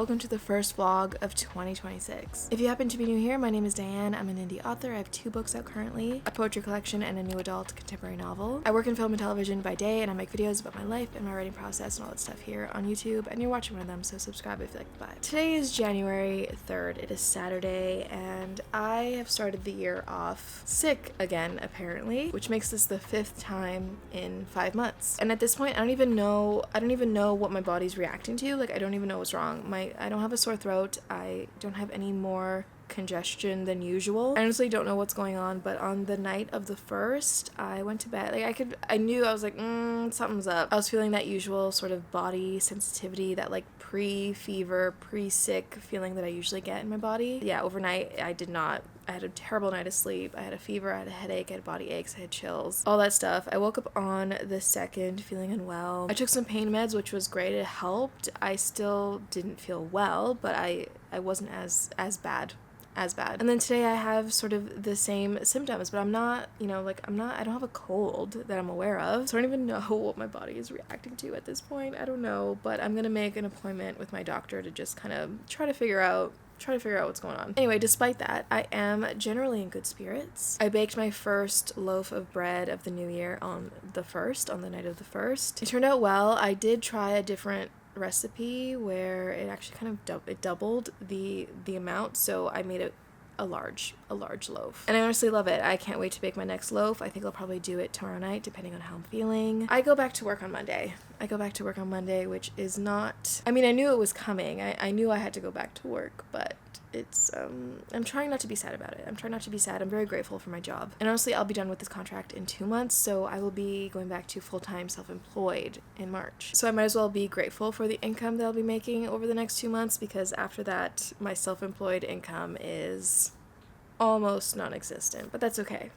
welcome to the first vlog of 2026. If you happen to be new here, my name is Diane. I'm an indie author. I have 2 books out currently, a poetry collection and a new adult contemporary novel. I work in film and television by day, and I make videos about my life and my writing process and all that stuff here on YouTube, and you're watching one of them, so subscribe if you like the vibe. Today is January 3rd. It is Saturday, and I have started the year off sick again, apparently, which makes this the 5th time in 5 months. And at this point, I don't even know what my body's reacting to. Like, I don't even know what's wrong. I don't have a sore throat. I don't have any more congestion than usual. I honestly don't know what's going on, but on the night of the 1st, I went to bed. I was like, something's up. I was feeling that usual sort of body sensitivity, that like pre-fever, pre-sick feeling that I usually get in my body. Yeah, overnight, I had a terrible night of sleep. I had a fever, I had a headache, I had body aches, I had chills, all that stuff. I woke up on the 2nd feeling unwell. I took some pain meds, which was great. It helped. I still didn't feel well, but I wasn't as bad. And then today I have sort of the same symptoms, but I don't have a cold that I'm aware of, so I don't even know what my body is reacting to at this point. I don't know, but I'm gonna make an appointment with my doctor to just kind of try to figure out what's going on. Anyway, despite that, I am generally in good spirits. I baked my first loaf of bread of the new year on the night of the 1st. It turned out well. I did try a different recipe where it actually kind of doubled the amount, so I made it a large loaf, and I honestly love it. I can't wait to bake my next loaf. I think I'll probably do it tomorrow night, depending on how I'm feeling. I go back to work on Monday, which is not, I knew it was coming. I knew I had to go back to work, but it's I'm trying not to be sad about it. I'm very grateful for my job, and honestly, I'll be done with this contract in 2 months, so I will be going back to full-time self-employed in March. So I might as well be grateful for the income that I'll be making over the next 2 months, because after that, my self-employed income is almost non-existent, but that's okay.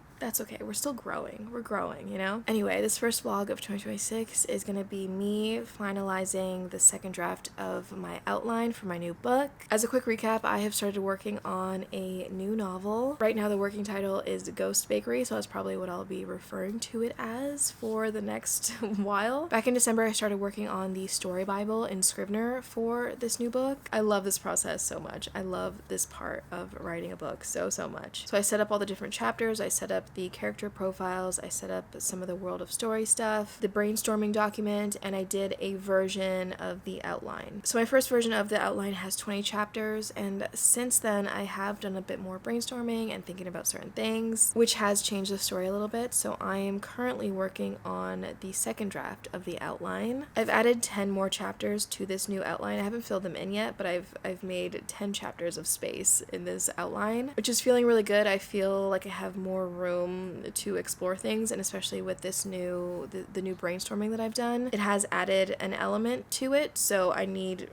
We're still growing. We're growing, you know? Anyway, this first vlog of 2026 is going to be me finalizing the second draft of my outline for my new book. As a quick recap, I have started working on a new novel. Right now, the working title is Ghost Bakery, so that's probably what I'll be referring to it as for the next while. Back in December, I started working on the story Bible in Scrivener for this new book. I love this process so much. I love this part of writing a book so much. So I set up all the different chapters. I set up the character profiles, I set up some of the world of story stuff, the brainstorming document, and I did a version of the outline. So my first version of the outline has 20 chapters, and since then I have done a bit more brainstorming and thinking about certain things, which has changed the story a little bit. So I am currently working on the second draft of the outline. I've added 10 more chapters to this new outline. I haven't filled them in yet, but I've made 10 chapters of space in this outline, which is feeling really good. I feel like I have more room to explore things, and especially with this new brainstorming that I've done, it has added an element to it, so I need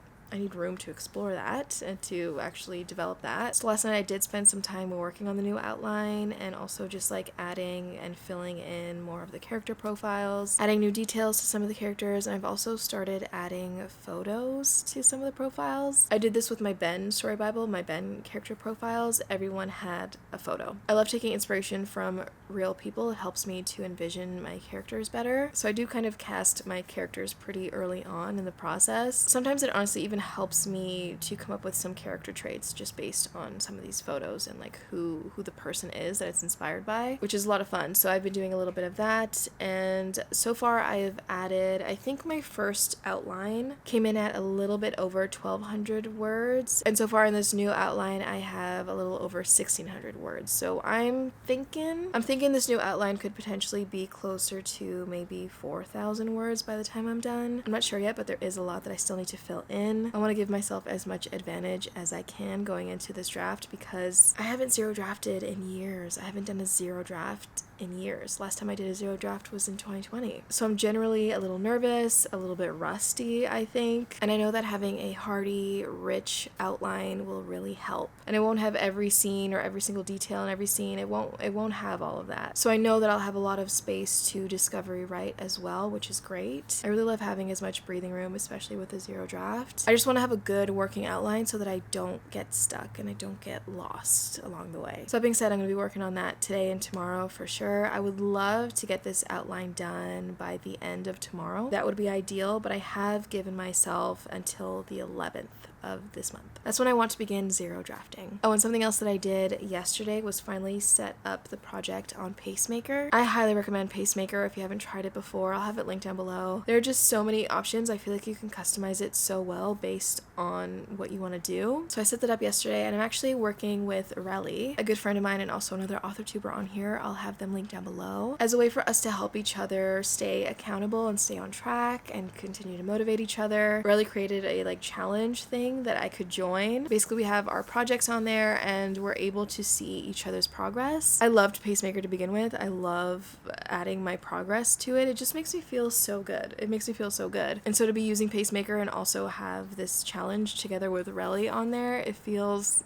room to explore that and to actually develop that. So last night I did spend some time working on the new outline, and also just like adding and filling in more of the character profiles, adding new details to some of the characters, and I've also started adding photos to some of the profiles. I did this with my Ben story Bible, my Ben character profiles. Everyone had a photo. I love taking inspiration from real people. It helps me to envision my characters better. So I do kind of cast my characters pretty early on in the process. Sometimes it honestly even helps me to come up with some character traits just based on some of these photos and like who the person is that it's inspired by, which is a lot of fun. So I've been doing a little bit of that, and so far I have added, I think my first outline came in at a little bit over 1,200 words, and so far in this new outline I have a little over 1,600 words. So I'm thinking this new outline could potentially be closer to maybe 4,000 words by the time I'm done. I'm not sure yet, but there is a lot that I still need to fill in. I want to give myself as much advantage as I can going into this draft, because I haven't zero drafted in years. I haven't done a zero draft in years. Last time I did a zero draft was in 2020. So I'm generally a little nervous, a little bit rusty, I think. And I know that having a hearty, rich outline will really help. And it won't have every scene or every single detail in every scene. It won't have all of that. So I know that I'll have a lot of space to discovery write as well, which is great. I really love having as much breathing room, especially with a zero draft. I just want to have a good working outline so that I don't get stuck and I don't get lost along the way. So that being said, I'm going to be working on that today and tomorrow for sure. I would love to get this outline done by the end of tomorrow. That would be ideal, but I have given myself until the 11th of this month. That's when I want to begin zero drafting. Oh, and something else that I did yesterday was finally set up the project on Pacemaker. I highly recommend Pacemaker if you haven't tried it before. I'll have it linked down below. There are just so many options. I feel like you can customize it so well based on what you want to do. So I set that up yesterday, and I'm actually working with Mariee, a good friend of mine and also another authortuber on here. I'll have them linked down below as a way for us to help each other stay accountable and stay on track and continue to motivate each other. Mariee created a challenge thing that I could join. Basically, we have our projects on there and we're able to see each other's progress. I loved Pacemaker to begin with. I love adding my progress to it. It just makes me feel so good. It makes me feel so good. And so to be using Pacemaker and also have this challenge together with Mariee on there, it feels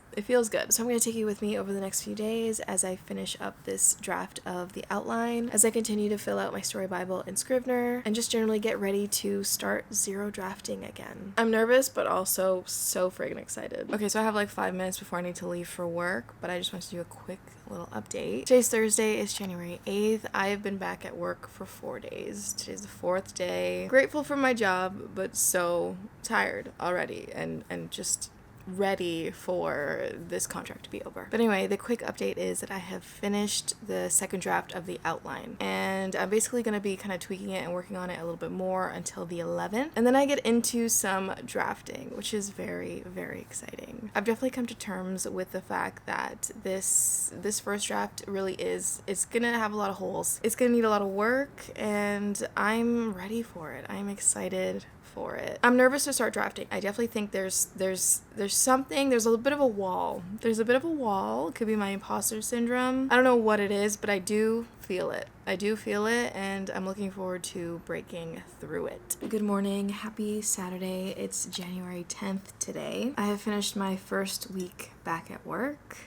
good. So I'm going to take you with me over the next few days as I finish up this draft of the outline, as I continue to fill out my story Bible in Scrivener, and just generally get ready to start zero drafting again. I'm nervous, but also so friggin' excited. Okay, so I have 5 minutes before I need to leave for work, but I just want to do a quick little update. Today's Thursday, is January 8th. I have been back at work for 4 days. Today's the 4th day. Grateful for my job, but so tired already and just ready for this contract to be over. But anyway, the quick update is that I have finished the second draft of the outline, and I'm basically going to be kind of tweaking it and working on it a little bit more until the 11th, and then I get into some drafting, which is very, very exciting. I've definitely come to terms with the fact that this first draft really it's gonna have a lot of holes. It's gonna need a lot of work, and I'm ready for it. I'm excited for it. I'm nervous to start drafting. I definitely think there's something, there's a bit of a wall. There's a bit of a wall. It could be my imposter syndrome. I don't know what it is, but I do feel it. I do feel it, and I'm looking forward to breaking through it. Good morning. Happy Saturday. It's January 10th today. I have finished my first week back at work.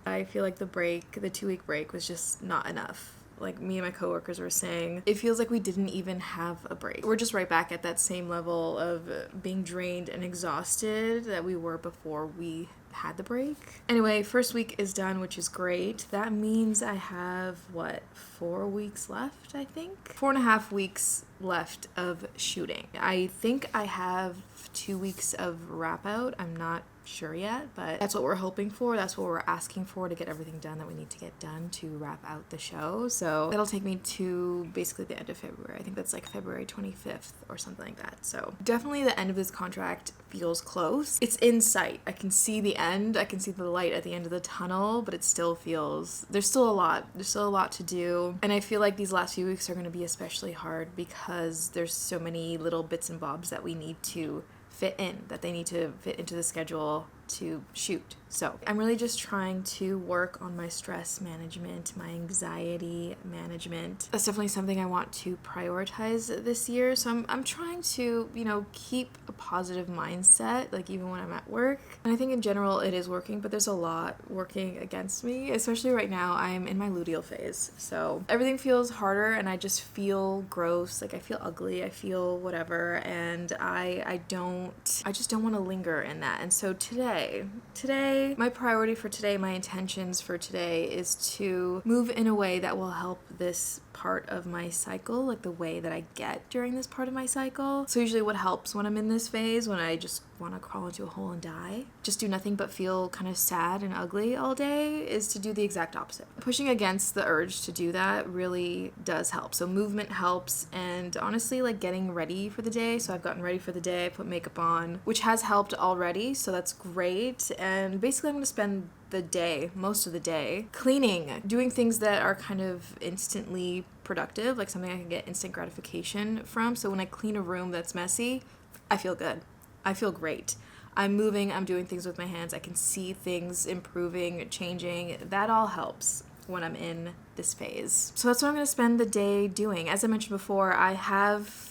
I feel like the 2-week break was just not enough. Me and my coworkers were saying, it feels like we didn't even have a break. We're just right back at that same level of being drained and exhausted that we were before we had the break. Anyway, first week is done, which is great. That means I have 4 weeks left, I think? 4.5 weeks left of shooting. I think I have 2 weeks of wrap out. I'm not sure yet, but that's what we're hoping for. That's what we're asking for, to get everything done that we need to get done to wrap out the show. So that'll take me to basically the end of February. I think that's February 25th or something like that. So definitely the end of this contract feels close. It's in sight. I can see the end. I can see the light at the end of the tunnel, but it still feels, there's still a lot to do. And I feel like these last few weeks are going to be especially hard because there's so many little bits and bobs that we need to they need to fit into the schedule to shoot. So I'm really just trying to work on my stress management, my anxiety management. That's definitely something I want to prioritize this year. So I'm trying to, keep a positive mindset, even when I'm at work. And I think in general it is working, but there's a lot working against me, especially right now. I'm in my luteal phase. So everything feels harder and I just feel gross. I feel ugly. I feel whatever. And I just don't want to linger in that. And so today, my priority for today, my intentions for today is to move in a way that will help this part of my cycle, the way that I get during this part of my cycle. So usually what helps when I'm in this phase, when I just want to crawl into a hole and die, just do nothing but feel kind of sad and ugly all day, is to do the exact opposite. Pushing against the urge to do that really does help. So movement helps, and honestly, getting ready for the day. So I've gotten ready for the day, I put makeup on, which has helped already, so that's great. And basically I'm going to spend most of the day cleaning, doing things that are kind of instantly productive, something I can get instant gratification from. So when I clean a room that's messy, I feel good. I feel great. I'm moving, I'm doing things with my hands, I can see things improving, changing. That all helps when I'm in this phase. So that's what I'm going to spend the day doing. As I mentioned before, I have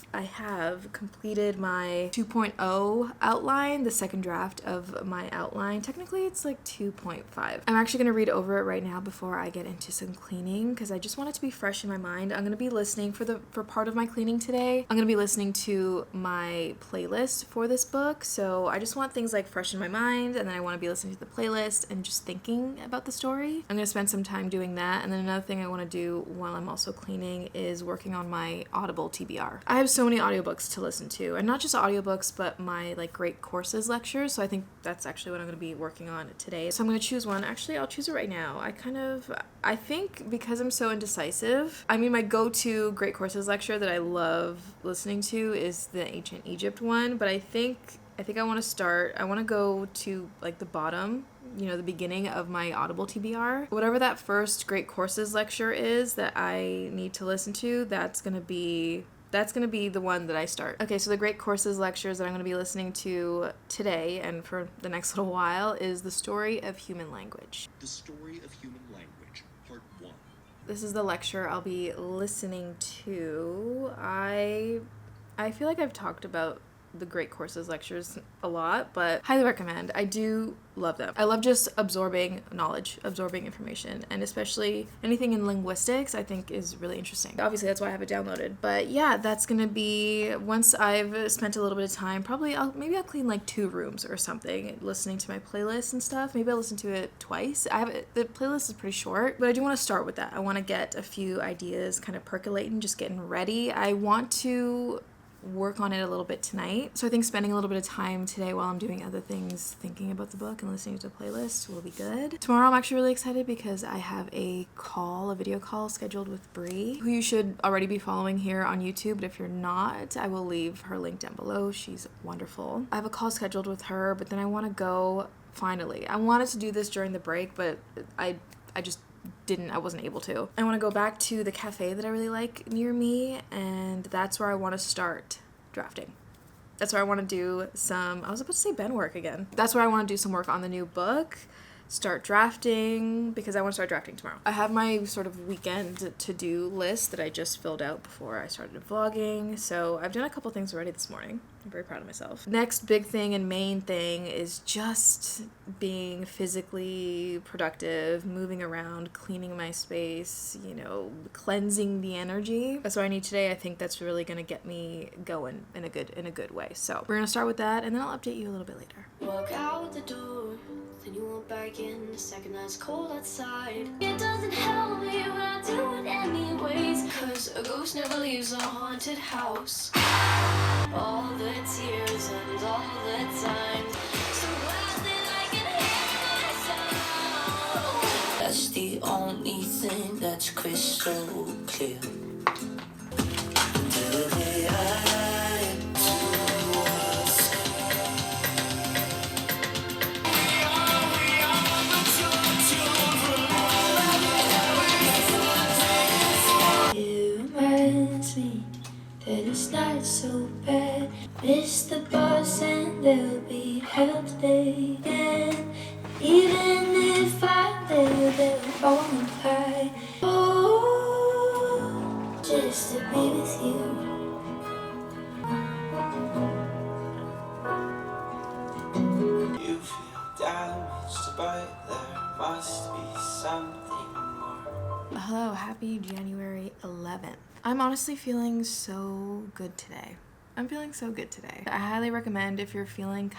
completed my 2.0 outline, the second draft of my outline. Technically, it's 2.5. I'm actually going to read over it right now before I get into some cleaning because I just want it to be fresh in my mind. I'm going to be listening for part of my cleaning today. I'm going to be listening to my playlist for this book. So I just want things fresh in my mind, and then I want to be listening to the playlist and just thinking about the story. I'm going to spend some time doing that. And then another thing I want to do while I'm also cleaning is working on my Audible TBR. I have so many audiobooks to listen to, and not just audiobooks, but my like great courses lectures. So I think that's actually what I'm going to be working on today. So I'm going to choose one. Actually, I'll choose it right now. I think because I'm so indecisive, I mean, my go-to great courses lecture that I love listening to is the ancient Egypt one, but I think I want to go to like the bottom, the beginning of my Audible TBR. Whatever that first great courses lecture is that I need to listen to, that's going to be the one that I start. Okay, so the great courses lectures that I'm going to be listening to today and for the next little while is The Story of Human Language. The Story of Human Language, Part 1. This is the lecture I'll be listening to. I feel like I've talked about the great courses lectures a lot, but highly recommend. I do love them. I love just absorbing knowledge, absorbing information, and especially anything in linguistics I think is really interesting. Obviously that's why I have it downloaded. But yeah, that's gonna be, once I've spent a little bit of time, probably I'll clean like 2 rooms or something listening to my playlist and stuff. Maybe I'll listen to it twice. The playlist is pretty short, but I do want to start with that. I want to get a few ideas kind of percolating, just getting ready. I want to work on it a little bit tonight. So I think spending a little bit of time today while I'm doing other things, thinking about the book and listening to the playlist will be good. Tomorrow I'm actually really excited because I have a video call scheduled with Bree, who you should already be following here on YouTube, but if you're not, I will leave her link down below. She's wonderful. I have a call scheduled with her, but then I want to go, finally. I wanted to do this during the break, but I wasn't able to. I want to go back to the cafe that I really like near me, and that's where I want to start drafting. That's where I want to do some, I was about to say pen work again. That's where I want to do some work on the new book, start drafting, because I want to start drafting tomorrow. I have my sort of weekend to-do list that I just filled out before I started vlogging, so I've done a couple things already this morning. I'm very proud of myself. Next big thing and main thing is just being physically productive, moving around, cleaning my space, cleansing the energy. That's what I need today. I think that's really gonna get me going in a good way. So we're gonna start with that, and then I'll update you a little bit later. Walk out the door, then you walk back in the second that's cold outside. It doesn't help me, but I do it anyways, 'cause a ghost never leaves a haunted house. All the tears and all the time, so glad that I can hear myself. That's the only thing that's crystal clear. Do they add to us? It reminds me that it's not so bad. Miss the bus and they'll be held today. And even if I fail, they'll multiply. Oh, just to be with you. You feel damaged, but there must be something more. Hello, happy January 11th. I'm honestly feeling so good today. I highly recommend if you're feeling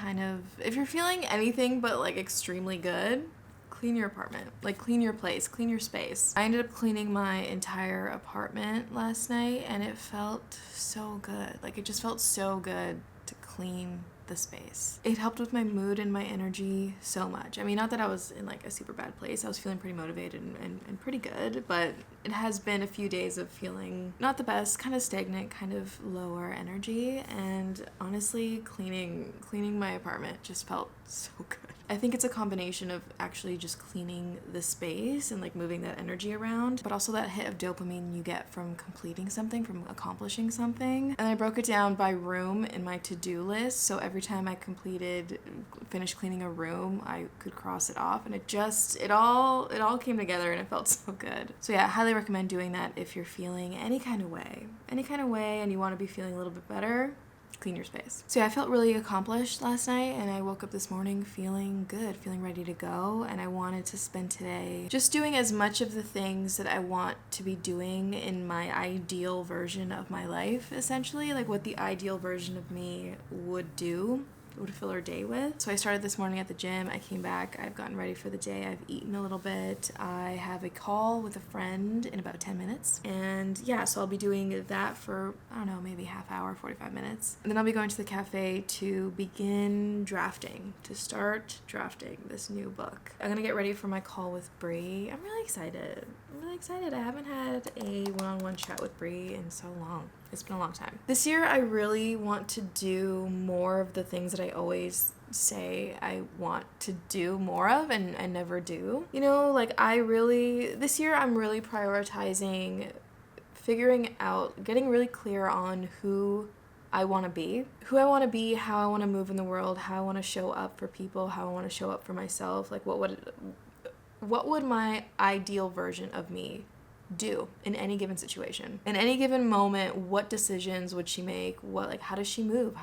anything but like extremely good, clean your apartment, like clean your place, clean your space. I ended up cleaning my entire apartment last night and it felt so good. Like it just felt so good to clean the space. It helped with my mood and my energy so much. I mean, not that I was in like a super bad place. I was feeling pretty motivated and pretty good, but it has been a few days of feeling not the best, kind of stagnant, kind of lower energy, and honestly, cleaning my apartment just felt so good. I think it's a combination of actually just cleaning the space and like moving that energy around, but also that hit of dopamine you get from completing something, from accomplishing something. And I broke it down by room in my to-do list, so every time I finished cleaning a room, I could cross it off, and it all came together and it felt so good. So yeah, I highly recommend doing that if you're feeling any kind of way and you want to be feeling a little bit better. Clean your space. So yeah, I felt really accomplished last night, and I woke up this morning feeling good, feeling ready to go, and I wanted to spend today just doing as much of the things that I want to be doing in my ideal version of my life, essentially, like what the ideal version of me would do would fill our day with. So I started this morning at the gym. I came back, I've gotten ready for the day, I've eaten a little bit. I have a call with a friend in about 10 minutes. And yeah, so I'll be doing that for, I don't know, maybe half hour, 45 minutes. And then I'll be going to the cafe to begin drafting, to start drafting this new book. I'm gonna get ready for my call with Bree. I'm really excited. I haven't had a one-on-one chat with Bree in so long. It's been a long time. This year I really want to do more of the things that I always say I want to do more of and never do. You know, like this year I'm really prioritizing figuring out, getting really clear on who I want to be, how I want to move in the world, how I want to show up for people, how I want to show up for myself. Like what would my ideal version of me do in any given situation? In any given moment, what decisions would she make? How does she move?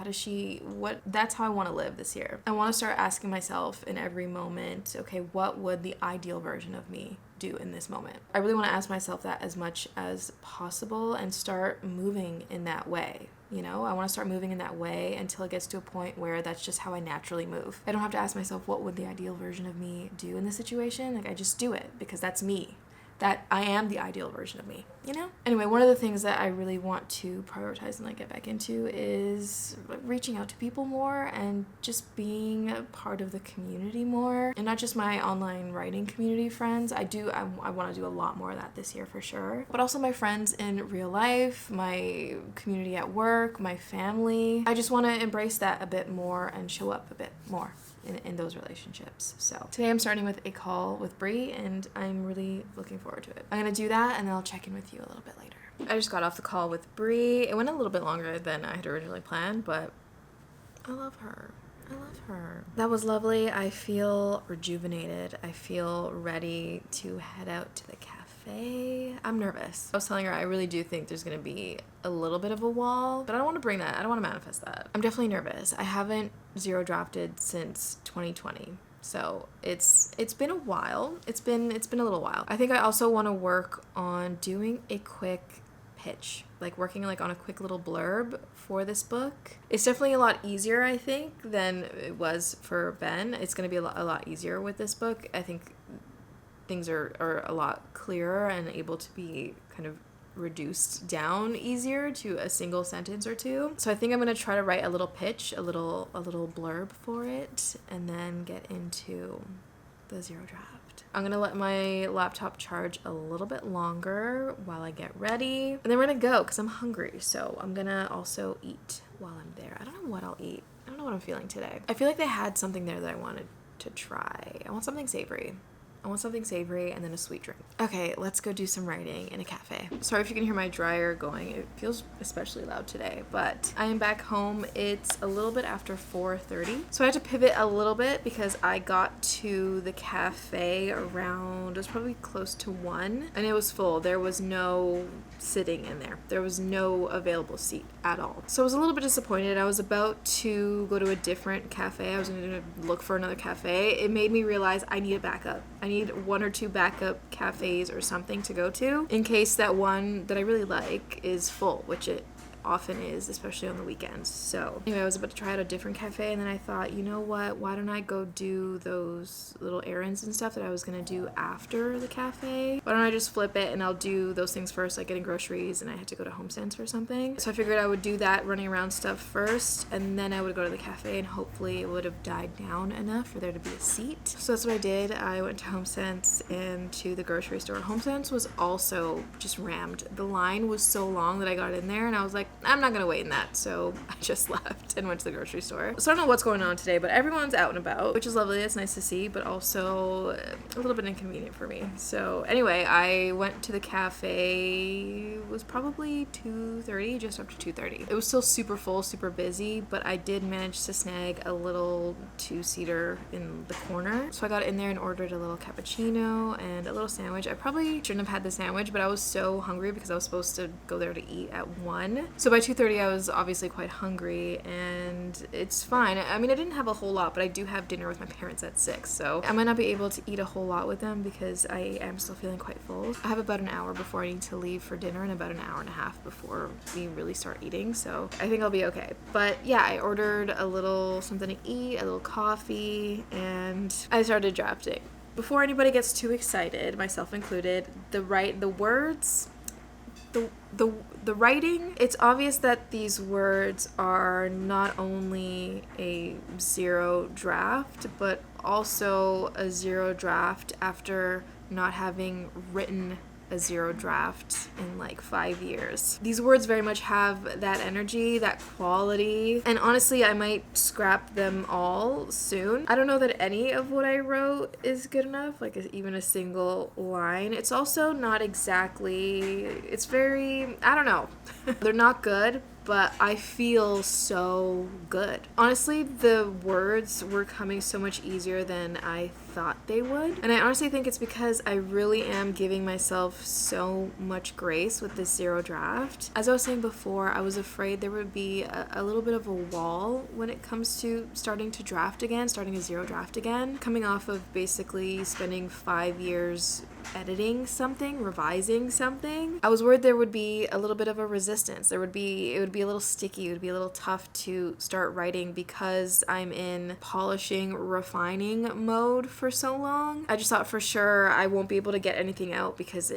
That's how I want to live this year. I want to start asking myself in every moment, okay, what would the ideal version of me do in this moment? I really want to ask myself that as much as possible and start moving in that way. You know, I want to start moving in that way until it gets to a point where that's just how I naturally move. I don't have to ask myself, what would the ideal version of me do in this situation? Like, I just do it because that's me. That I am the ideal version of me, you know? Anyway, one of the things that I really want to prioritize and get back into is reaching out to people more and just being a part of the community more. And not just my online writing community friends. I want to do a lot more of that this year for sure. But also my friends in real life, my community at work, my family. I just want to embrace that a bit more and show up a bit more in those relationships. So today I'm starting with a call with Bree and I'm really looking forward to it. I'm gonna do that and then I'll check in with you a little bit later. I just got off the call with Bree. It went a little bit longer than I had originally planned, but I love her. That was lovely. I feel rejuvenated. I feel ready to head out to the cafe. I'm nervous. I was telling her I really do think there's gonna be a little bit of a wall, but I don't want to bring that. I don't want to manifest that. I'm definitely nervous. I haven't zero drafted since 2020. So it's been a while. It's been a little while. I think I also want to work on doing a quick pitch, working on a quick little blurb for this book. It's definitely a lot easier, I think, than it was for Ben. It's going to be a lot easier with this book. I think things are a lot clearer and able to be kind of reduced down easier to a single sentence or two. So I think I'm going to try to write a little pitch, a little blurb for it, and then get into the zero draft. I'm going to let my laptop charge a little bit longer while I get ready, and then we're going to go because I'm hungry. So I'm going to also eat while I'm there. I don't know what I'll eat. I don't know what I'm feeling today. I feel like they had something there that I wanted to try. I want something savory and then a sweet drink. Okay, let's go do some writing in a cafe. Sorry if you can hear my dryer going. It feels especially loud today, but I am back home. It's a little bit after 4:30. So I had to pivot a little bit because I got to the cafe around, it was probably close to 1, and it was full. There was no sitting in there. There was no available seat at all. So I was a little bit disappointed. I was about to go to a different cafe. I was going to look for another cafe. It made me realize I need a backup. I need 1 or 2 backup cafes or something to go to in case that one that I really like is full, which it often is, especially on the weekends. So anyway, I was about to try out a different cafe, and then I thought, you know what, why don't I go do those little errands and stuff that I was gonna do after the cafe? Why don't I just flip it and I'll do those things first, like getting groceries, and I had to go to HomeSense or something. So I figured I would do that running around stuff first, and then I would go to the cafe, and hopefully it would have died down enough for there to be a seat. So that's what I did. I went to HomeSense and to the grocery store. HomeSense was also just rammed. The line was so long that I got in there and I was like, I'm not gonna wait in that, so I just left and went to the grocery store. So I don't know what's going on today, but everyone's out and about, which is lovely. It's nice to see, but also a little bit inconvenient for me. So anyway, I went to the cafe. It was probably 2:30, just after 2:30. It was still super full, super busy, but I did manage to snag a little 2-seater in the corner. So I got in there and ordered a little cappuccino and a little sandwich. I probably shouldn't have had the sandwich, but I was so hungry because I was supposed to go there to eat at 1. So by 2:30 I was obviously quite hungry, and it's fine. I mean, I didn't have a whole lot, but I do have dinner with my parents at 6, so I might not be able to eat a whole lot with them because I am still feeling quite full. I have about an hour before I need to leave for dinner in about about an hour and a half before we really start eating, so I think I'll be okay. But yeah, I ordered a little something to eat, a little coffee, and I started drafting. Before anybody gets too excited, myself included, the writing, it's obvious that these words are not only a zero draft, but also a zero draft after not having written a zero draft in like 5 years. These words very much have that energy, that quality, and honestly, I might scrap them all soon. I don't know that any of what I wrote is good enough, like even a single line. It's also not exactly, it's very, I don't know. They're not good, but I feel so good. Honestly, the words were coming so much easier than I thought they would. And I honestly think it's because I really am giving myself so much grace with this zero draft. As I was saying before, I was afraid there would be a little bit of a wall when it comes to starting to draft again, starting a zero draft again. Coming off of basically spending 5 years editing something, revising something, I was worried there would be a little bit of a resistance. It would be a little sticky, it would be a little tough to start writing because I'm in polishing, refining mode for so long. I just thought for sure I won't be able to get anything out because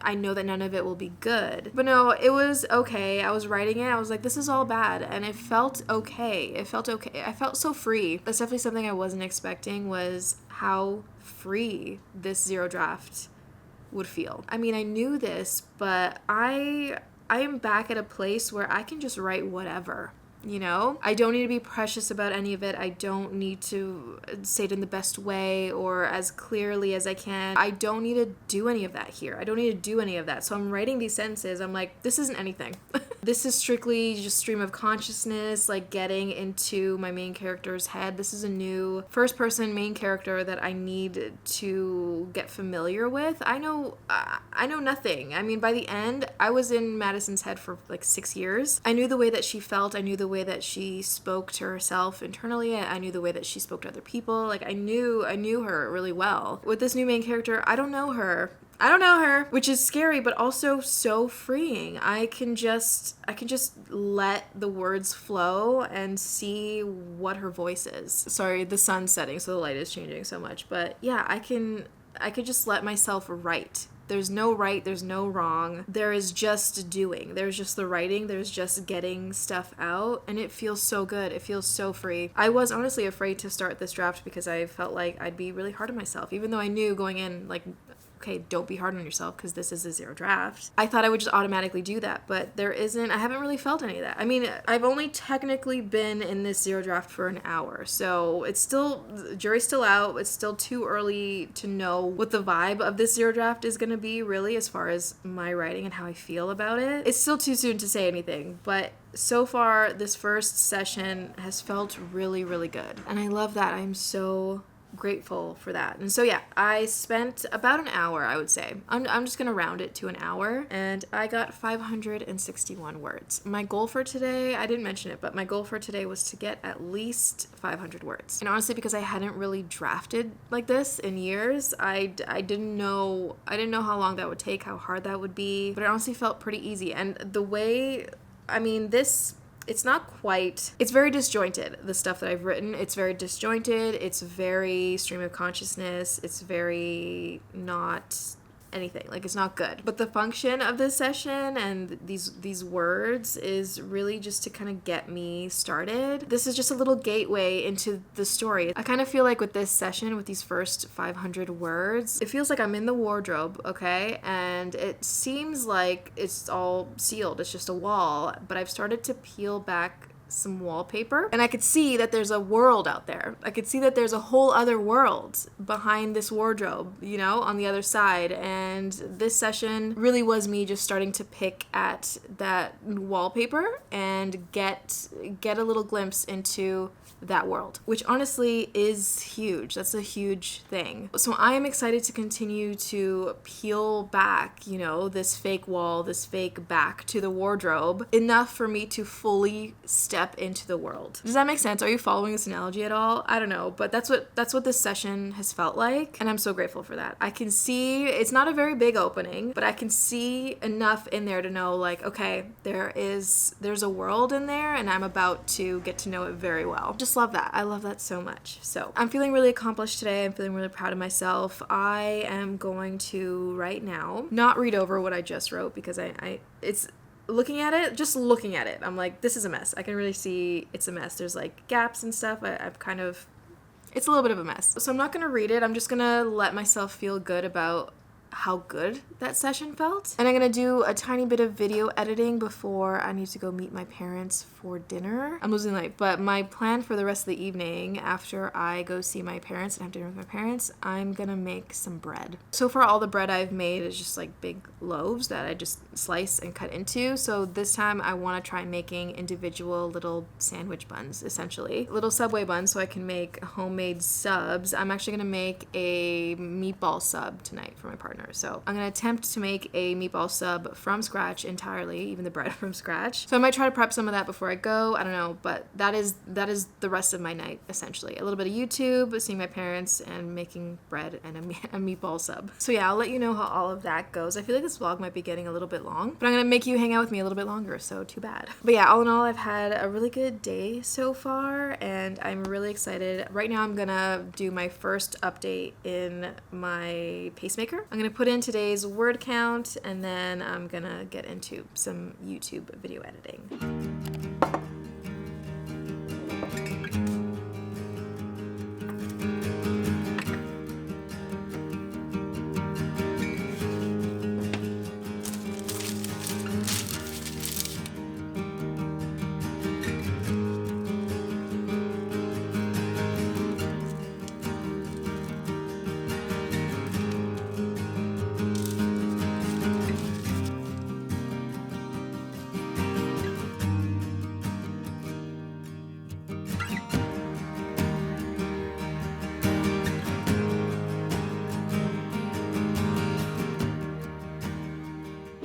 I know that none of it will be good. But no, it was okay. I was writing it, I was like, this is all bad, and it felt okay. It felt okay. I felt so free. That's definitely something I wasn't expecting, was how free this zero draft would feel. I mean, I knew this, but I am back at a place where I can just write whatever. You know, I don't need to be precious about any of it. I don't need to say it in the best way or as clearly as I can. I don't need to do any of that here. I don't need to do any of that. So I'm writing these sentences. I'm like, this isn't anything. This is strictly just stream of consciousness, like getting into my main character's head. This is a new first person main character that I need to get familiar with. I know nothing. I mean, by the end, I was in Madison's head for like 6 years. I knew the way that she felt. I knew the way that she spoke to herself internally. I knew the way that she spoke to other people. Like I knew her really well. With this new main character, I don't know her, which is scary, but also so freeing. I can just let the words flow and see what her voice is. Sorry, the sun's setting, so the light is changing so much. But yeah, I could just let myself write. There's no right, there's no wrong. There is just doing. There's just the writing. There's just getting stuff out. And it feels so good. It feels so free. I was honestly afraid to start this draft because I felt like I'd be really hard on myself. Even though I knew going in, like, okay, don't be hard on yourself because this is a zero draft. I thought I would just automatically do that, but I haven't really felt any of that. I mean, I've only technically been in this zero draft for an hour, so the jury's still out. It's still too early to know what the vibe of this zero draft is going to be, really, as far as my writing and how I feel about it. It's still too soon to say anything, but so far, this first session has felt really, really good. And I love that. I'm so grateful for that. And so yeah, I spent about an hour, I would say. I'm just gonna round it to an hour, and I got 561 words. My goal for today, I didn't mention it, but my goal for today was to get at least 500 words. And honestly, because I hadn't really drafted like this in years, I didn't know how long that would take, how hard that would be, but it honestly felt pretty easy. And the way, I mean, it's very disjointed, the stuff that I've written. It's very disjointed. It's very stream of consciousness. It's very not anything. Like, it's not good. But the function of this session and these words is really just to kind of get me started. This is just a little gateway into the story. I kind of feel like with this session, with these first 500 words, it feels like I'm in the wardrobe, okay? And it seems like it's all sealed. It's just a wall. But I've started to peel back some wallpaper, and I could see that there's a world out there. I could see that there's a whole other world behind this wardrobe, you know, on the other side. And this session really was me just starting to pick at that wallpaper and get a little glimpse into that world, which honestly is huge. That's a huge thing. So I am excited to continue to peel back, you know, this fake wall, this fake back to the wardrobe, enough for me to fully step step into the world. Does that make sense? Are you following this analogy at all? I don't know, but that's what this session has felt like, and I'm so grateful for that. I can see, it's not a very big opening, but I can see enough in there to know, like, okay, there's a world in there, and I'm about to get to know it very well. Just love that. I love that so much. So I'm feeling really accomplished today. I'm feeling really proud of myself. I am going to right now not read over what I just wrote, because it's looking at it, I'm like, this is a mess. I can really see it's a mess. There's like gaps and stuff. It's a little bit of a mess. So I'm not gonna read it. I'm just gonna let myself feel good about how good that session felt. And I'm gonna do a tiny bit of video editing before I need to go meet my parents for dinner. I'm losing light, but my plan for the rest of the evening after I go see my parents and have dinner with my parents, I'm gonna make some bread. So far all the bread I've made is just like big loaves that I just slice and cut into. So this time I wanna try making individual little sandwich buns, essentially. Little Subway buns so I can make homemade subs. I'm actually gonna make a meatball sub tonight for my partner. So I'm gonna attempt to make a meatball sub from scratch entirely, even the bread from scratch. So I might try to prep some of that before I go. I don't know, but that is the rest of my night, essentially. A little bit of YouTube, seeing my parents, and making bread and a meatball sub. So yeah, I'll let you know how all of that goes. I feel like this vlog might be getting a little bit long, but I'm gonna make you hang out with me a little bit longer, so too bad. But yeah, all in all, I've had a really good day so far, and I'm really excited. Right now I'm gonna do my first update in my pacemaker. I'm gonna put in today's word count, and then I'm gonna get into some YouTube video editing.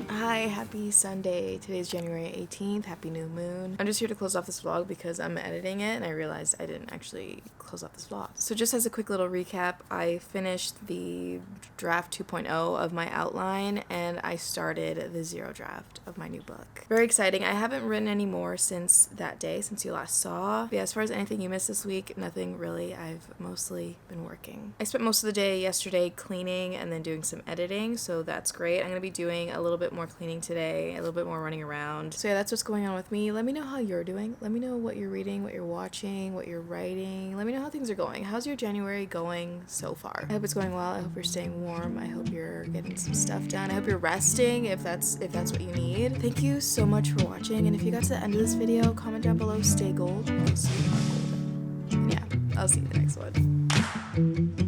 Hi, happy Sunday. Today's January 18th. Happy new moon. I'm just here to close off this vlog because I'm editing it and I realized I didn't actually close off this vlog. So just as a quick little recap, I finished the draft 2.0 of my outline and I started the 0 draft of my new book. Very exciting. I haven't written any more since that day, since you last saw. But yeah, as far as anything you missed this week, nothing really. I've mostly been working. I spent most of the day yesterday cleaning and then doing some editing, so that's great. I'm going to be doing a little bit more cleaning today, a little bit more running around. So yeah, that's what's going on with me. Let me know how you're doing. Let me know what you're reading, what you're watching, what you're writing. Let me know how things are going. How's your January going so far? I hope it's going well. I hope you're staying warm. I hope you're getting some stuff done. I hope you're resting if that's what you need. Thank you so much for watching, and if you got to the end of this video, comment down below, stay gold, because you are golden. And yeah, I'll see you in the next one.